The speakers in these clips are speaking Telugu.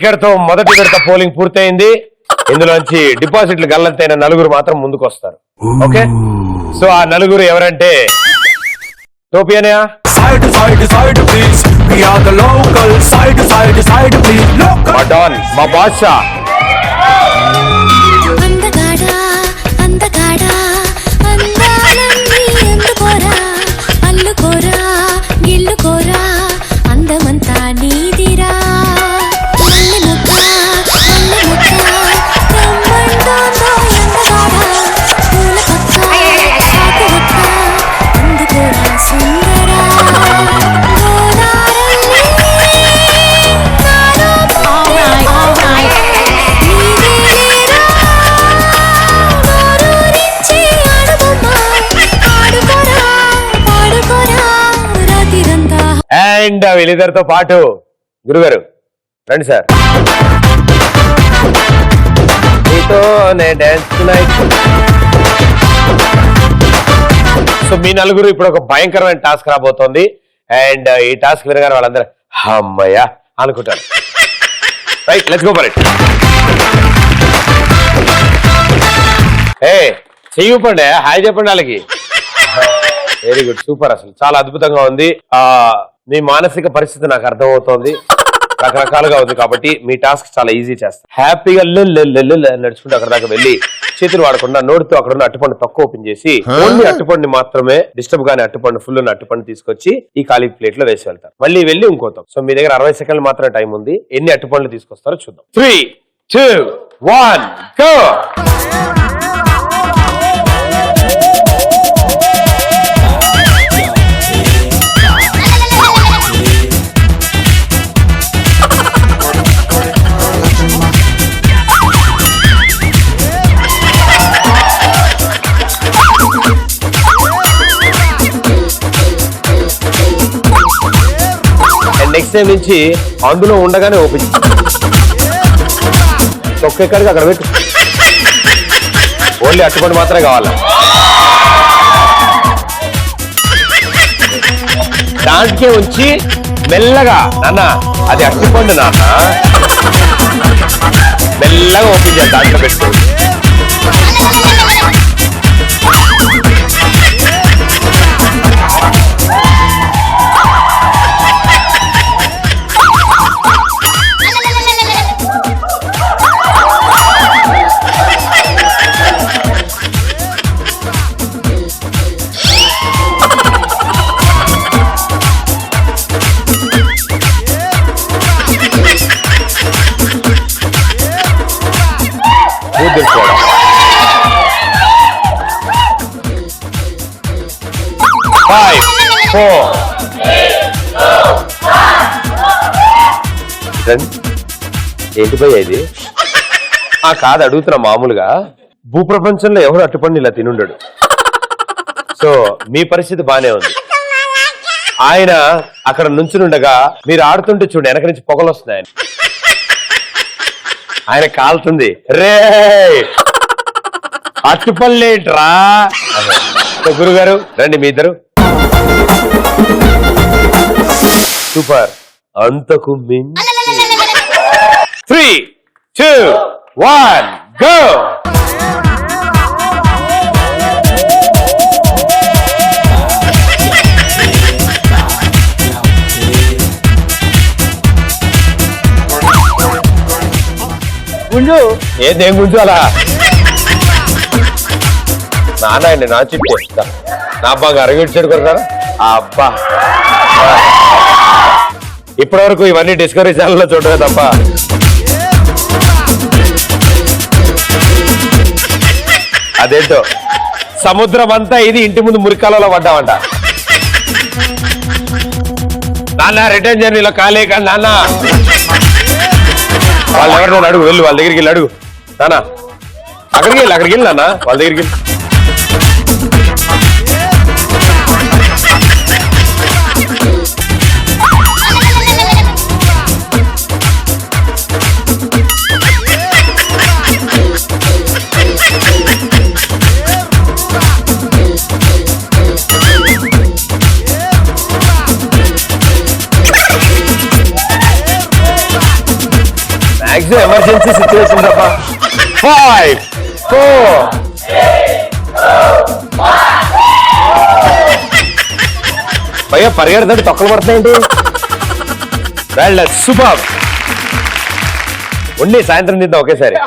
ఇక్కడతో మొదటి విడత పోలింగ్ పూర్తయింది. ఇందులోంచి డిపాజిట్లు గల్లంతైన నలుగురు మాత్రం ముందుకు వస్తారు. ఓకే, సో ఆ నలుగురు ఎవరంటే టోపీ అనయా, మా డాన్, మా బాద్షా, అండ్ వీళ్ళిద్దరితో పాటు గురుగారు రండి సార్. సో మీ నలుగురు ఇప్పుడు ఒక భయంకరమైన టాస్క్ రాబోతోంది. అండ్ ఈ టాస్క్ వినగానే వాళ్ళందరూ అమ్మయ్యా అనుకుంటారు. Right, let's go for it. చెయ్యిపండి, హాయ్ చెప్పండి వాళ్ళకి. వెరీ గుడ్, సూపర్, అసలు చాలా అద్భుతంగా ఉంది. మీ మానసిక పరిస్థితి నాకు అర్థమవుతోంది, రకరకాలుగా ఉంది. కాబట్టి మీ టాస్క్ చాలా ఈజీ చేస్తా. హ్యాపీగా నడుచుకుంటూ అక్కడ దాకా వెళ్ళి చేతులు వాడకుండా నోటితో అక్కడ ఉన్న అట్టుపండు తక్కువ ఓపెన్ చేసి ఓన్లీ అట్టుపండుని మాత్రమే, డిస్టర్బ్ గానే అట్టుపండు ఫుల్ ఉన్న అట్టుపండు తీసుకొచ్చి ఈ ఖాళీ ప్లేట్ లో వేసి వెళ్తారు. మళ్ళీ వెళ్ళి ఇంకోతాం. సో మీ దగ్గర 60 సెకండ్లు మాత్రమే టైం ఉంది. ఎన్ని అట్టుపండ్లు తీసుకొస్తారో చూద్దాం. 3, 2, 1 గో. నెక్స్ట్ టైం నుంచి అందులో ఉండగానే ఓపెన్ ఒక్కొక్కడికి అక్కడ పెట్టు. ఓన్లీ అట్టుపండు మాత్రమే కావాలి. దాంట్కే ఉంచి మెల్లగా, నాన్న అది అట్టుపండు నాన్న, మెల్లగా ఓపెన్ చేయాలి. దాంట్లో పెట్టు. తెలుసుకోవడం. 5, 4 ఏంటి భయ్యా ఇది? కాదు, అడుగుతున్నా మామూలుగా. భూప్రపంచంలో ఎవరు అట్టుపండి ఇలా తినుండడు. సో మీ పరిస్థితి బానే ఉంది. ఆయన అక్కడ నుంచునుండగా మీరు ఆడుతుంటే చూడండి, వెనక నుంచి పొగలు వస్తున్నాయి. ఆయన కాలుతుంది, రే అట్టుపల్లేట్రా. గురుగారు రండి, మీ ఇద్దరు. సూపర్, అంతకు మించి. 3, 2, 1 గో. గుంజు ఏదేం గుంజు అలా నాన్న నా చెప్పే నా బాగా అరగొచ్చాడు కొరకారా. అబ్బా, ఇప్పటి వరకు ఇవన్నీ డిస్కవరీ ఛానల్లో చూడమే తప్ప అదేంటో సముద్రం అంతా ఇది ఇంటి ముందు మురికాలలో పడ్డామంట. నాన్న రిటర్న్ జర్నీలో కాలే కానీ నాన్న వాళ్ళు ఎవరినైనా అడుగు, వెళ్ళు వాళ్ళ దగ్గరికి వెళ్ళి అడుగు. నానా అక్కడికి వెళ్ళి నాన్న వాళ్ళ దగ్గరికి వెళ్ళి. దిస్ ఎమర్జెన్సీ సిచ్యువేషన్ తప్ప 5 4 భయ్యా పరిగెడతాడు తొక్కలు పడతాయండి. Well done super. ఉండి సాయంత్రం తిందాం ఒకేసారి.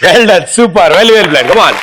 Well done super. Well plan. Come on.